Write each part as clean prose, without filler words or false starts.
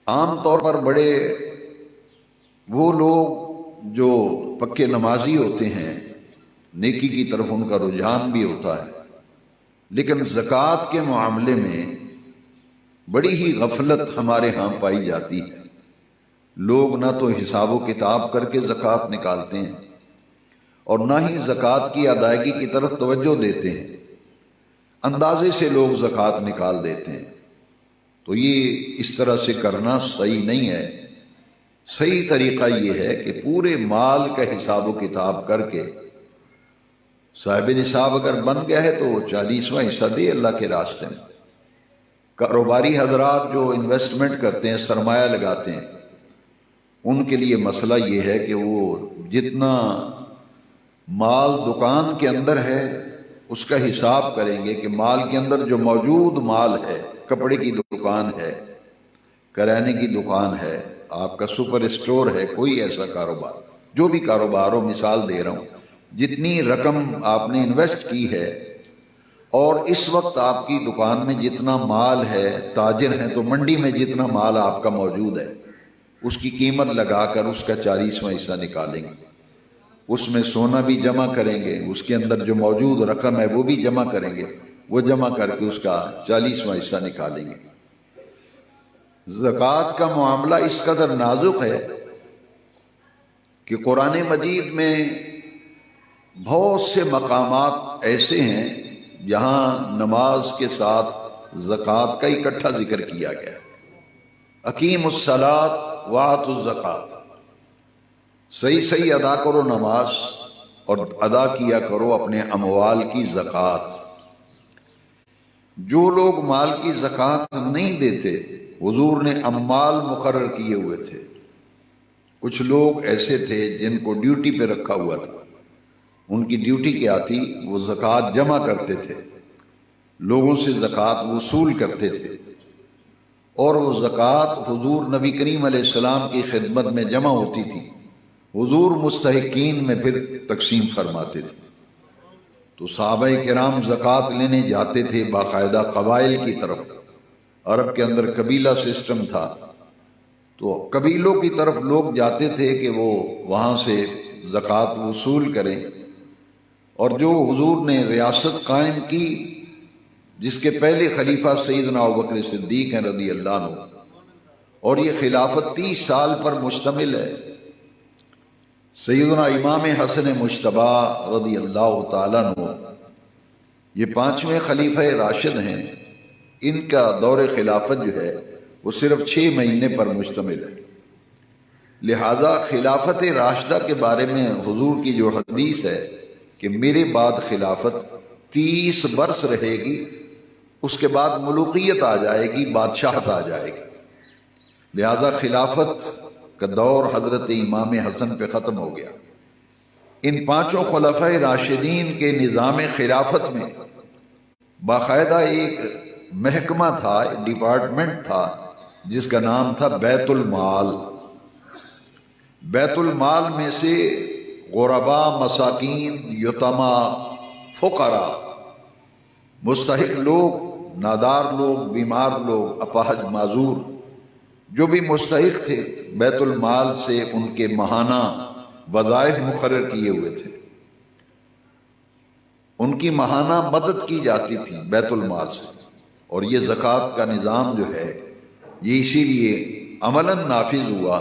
عام طور پر بڑے وہ لوگ جو پکے نمازی ہوتے ہیں نیکی کی طرف ان کا رجحان بھی ہوتا ہے، لیکن زکوٰۃ کے معاملے میں بڑی ہی غفلت ہمارے ہاں پائی جاتی ہے۔ لوگ نہ تو حساب و کتاب کر کے زکوٰۃ نکالتے ہیں اور نہ ہی زکوٰۃ کی ادائیگی کی طرف توجہ دیتے ہیں، اندازے سے لوگ زکوٰۃ نکال دیتے ہیں۔ تو یہ اس طرح سے کرنا صحیح نہیں ہے۔ صحیح طریقہ یہ ہے کہ پورے مال کا حساب و کتاب کر کے صاحب نصاب اگر بن گیا ہے تو 40واں حصہ دے اللہ کے راستے میں۔ کاروباری حضرات جو انویسٹمنٹ کرتے ہیں، سرمایہ لگاتے ہیں، ان کے لیے مسئلہ یہ ہے کہ وہ جتنا مال دکان کے اندر ہے اس کا حساب کریں گے کہ مال کے اندر جو موجود مال ہے، کپڑے کی دکان ہے، کرانے کی دکان ہے، آپ کا سپر اسٹور ہے، کوئی ایسا کاروبار، جو بھی کاروبار ہو، مثال دے رہا ہوں، جتنی رقم آپ نے انویسٹ کی ہے اور اس وقت آپ کی دکان میں جتنا مال ہے، تاجر ہیں تو منڈی میں جتنا مال آپ کا موجود ہے اس کی قیمت لگا کر اس کا 40واں حصہ نکالیں گے۔ اس میں سونا بھی جمع کریں گے، اس کے اندر جو موجود رقم ہے وہ بھی جمع کریں گے، وہ جمع کر کے اس کا 40واں حصہ نکالیں گے۔ زکوٰۃ کا معاملہ اس قدر نازک ہے کہ قرآن مجید میں بہت سے مقامات ایسے ہیں جہاں نماز کے ساتھ زکوٰۃ کا اکٹھا ذکر کیا گیا۔ اقیم الصلاۃ وآتوا الزکوٰۃ، صحیح ادا کرو نماز اور ادا کیا کرو اپنے اموال کی زکوٰۃ۔ جو لوگ مال کی زکوٰۃ نہیں دیتے، حضور نے اموال مقرر کیے ہوئے تھے۔ کچھ لوگ ایسے تھے جن کو ڈیوٹی پہ رکھا ہوا تھا، ان کی ڈیوٹی کیا تھی؟ وہ زکوٰۃ جمع کرتے تھے، لوگوں سے زکوٰۃ وصول کرتے تھے، اور وہ زکوٰۃ حضور نبی کریم علیہ السلام کی خدمت میں جمع ہوتی تھی، حضور مستحقین میں پھر تقسیم فرماتے تھے۔ تو صحابہ کرام زکوٰۃ لینے جاتے تھے باقاعدہ قبائل کی طرف۔ عرب کے اندر قبیلہ سسٹم تھا، تو قبیلوں کی طرف لوگ جاتے تھے کہ وہ وہاں سے زکوٰۃ وصول کریں۔ اور جو حضور نے ریاست قائم کی، جس کے پہلے خلیفہ سیدنا ابوبکر صدیق ہیں رضی اللہ عنہ، اور یہ خلافت 30 سال پر مشتمل ہے۔ سیدنا امام حسن مجتبی رضی اللہ تعالیٰ عنہ یہ 5ویں خلیفہ راشد ہیں، ان کا دور خلافت جو ہے وہ صرف 6 مہینے پر مشتمل ہے۔ لہذا خلافت راشدہ کے بارے میں حضور کی جو حدیث ہے کہ میرے بعد خلافت 30 برس رہے گی، اس کے بعد ملوکیت آ جائے گی، بادشاہت آ جائے گی۔ لہذا خلافت کا دور حضرت امام حسن پہ ختم ہو گیا۔ ان 5 خلفائے راشدین کے نظام خلافت میں باقاعدہ ایک محکمہ تھا، ایک ڈپارٹمنٹ تھا جس کا نام تھا بیت المال۔ بیت المال میں سے غربا، مساکین، یتامى، فقراء، مستحق لوگ، نادار لوگ، بیمار لوگ، اپاہج، معذور، جو بھی مستحق تھے، بیت المال سے ان کے ماہانہ وظائف مقرر کیے ہوئے تھے، ان کی ماہانہ مدد کی جاتی تھی بیت المال سے۔ اور یہ زکوٰۃ کا نظام جو ہے یہ اسی لیے عملاً نافذ ہوا،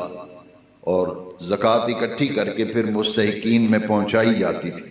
اور زکوٰۃ اکٹھی کر کے پھر مستحقین میں پہنچائی جاتی تھی۔